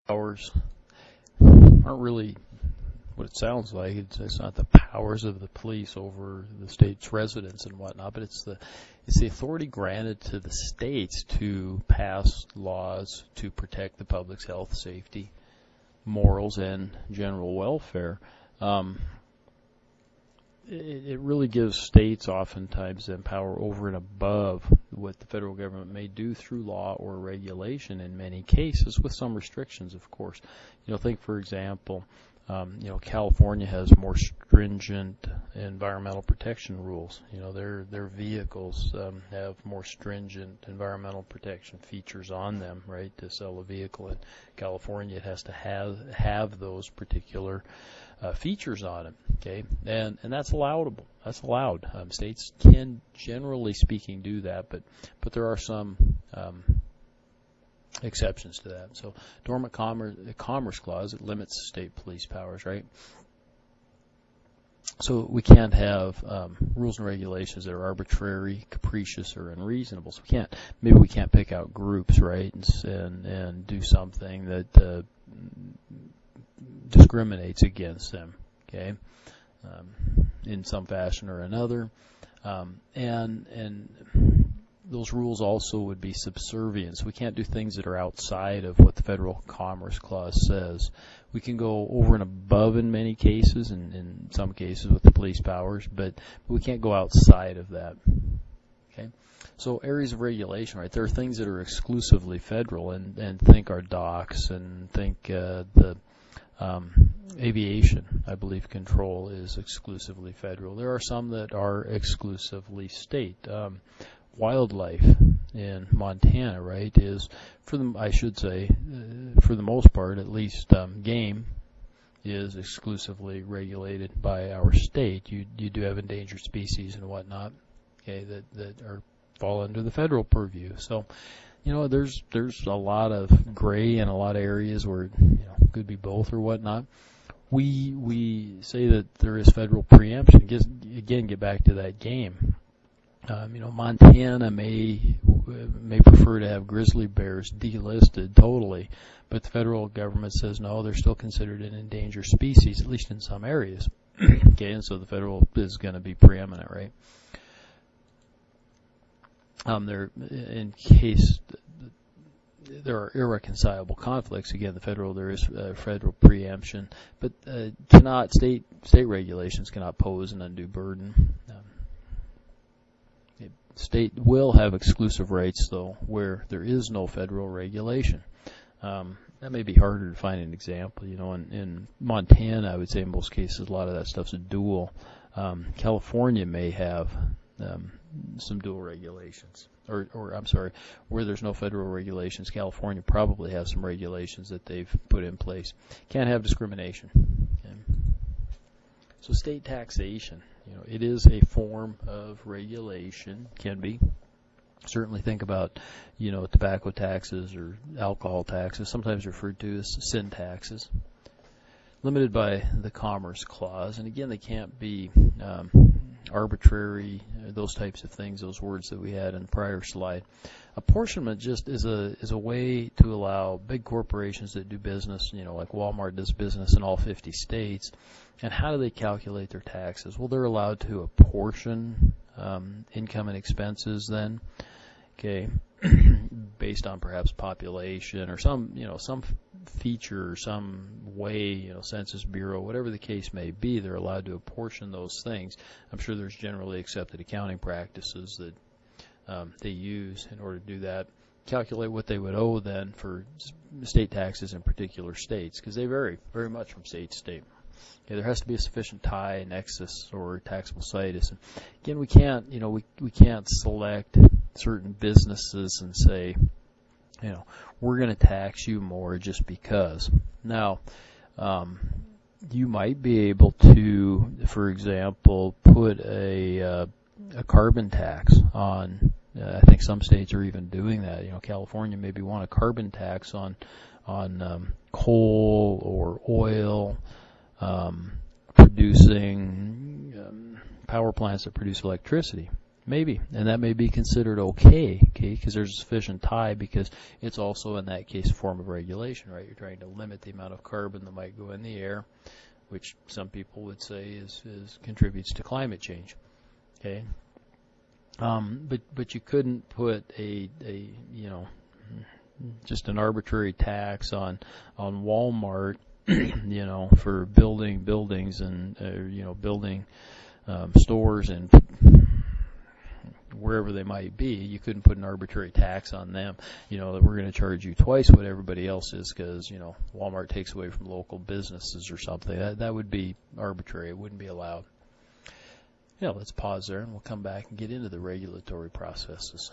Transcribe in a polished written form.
powers aren't really what it sounds like. It's not the powers of the police over the state's residents and whatnot, but it's the authority granted to the states to pass laws to protect the public's health, safety, morals, and general welfare. It really gives states oftentimes then power over and above what the federal government may do through law or regulation in many cases, with some restrictions, of course. Think, for example, California has more stringent environmental protection rules. Their vehicles have more stringent environmental protection features on them, right? To sell a vehicle in California, it has to have those particular features on it. Okay, and that's allowable. That's allowed. States can, generally speaking, do that, but there are some exceptions to that. So, Dormant Commerce Clause, it limits state police powers, right? So we can't have rules and regulations that are arbitrary, capricious, or unreasonable. So maybe we can't pick out groups, right, and do something that discriminates against them, okay, in some fashion or another, and those rules also would be subservient. So we can't do things that are outside of what the Federal Commerce Clause says. We can go over and above in many cases, and in some cases with the police powers, but we can't go outside of that. Okay, so areas of regulation, right? There are things that are exclusively federal, and think our docks, and think the aviation, I believe, control is exclusively federal. There are some that are exclusively state. Wildlife in Montana, right, is, for the most part, at least, game is exclusively regulated by our state. You do have endangered species and whatnot, okay, that fall under the federal purview. So, there's a lot of gray and a lot of areas where it could be both or whatnot. We say that there is federal preemption. Again, get back to that game. Montana may prefer to have grizzly bears delisted totally, but the federal government says no, they're still considered an endangered species, at least in some areas. Okay, and so the federal is going to be preeminent, right? In case there are irreconcilable conflicts, again, there is federal preemption, but state regulations cannot pose an undue burden. State will have exclusive rights, though, where there is no federal regulation. That may be harder to find an example. In Montana, I would say in most cases a lot of that stuff's dual. California may have some dual regulations, or I'm sorry, where there's no federal regulations, California probably has some regulations that they've put in place. Can't have discrimination. Okay. So state taxation, it is a form of regulation, can be. Certainly think about, tobacco taxes or alcohol taxes, sometimes referred to as sin taxes, limited by the Commerce Clause. And again, they can't be arbitrary, those types of things, those words that we had in the prior slide. Apportionment just is a way to allow big corporations that do business, like Walmart does business in all 50 states. And how do they calculate their taxes? Well, they're allowed to apportion income and expenses then, okay, based on perhaps population or some feature or some way, Census Bureau, whatever the case may be, they're allowed to apportion those things. I'm sure there's generally accepted accounting practices that they use in order to do that. Calculate what they would owe then for state taxes in particular states, because they vary very much from state to state. Okay, there has to be a sufficient tie, nexus, or taxable situs. And again, we can't select certain businesses and say, we're going to tax you more just because. Now, you might be able to, for example, put a carbon tax on. I think some states are even doing that. California maybe want a carbon tax on coal or oil, producing power plants that produce electricity. Maybe, and that may be considered okay, because there's a sufficient tie, because it's also in that case a form of regulation, right? You're trying to limit the amount of carbon that might go in the air, which some people would say is contributes to climate change. Okay, but you couldn't put a just an arbitrary tax on Walmart, for building buildings and building stores and wherever they might be. You couldn't put an arbitrary tax on them, that we're going to charge you twice what everybody else is because, Walmart takes away from local businesses or something. That would be arbitrary. It wouldn't be allowed. Let's pause there and we'll come back and get into the regulatory processes.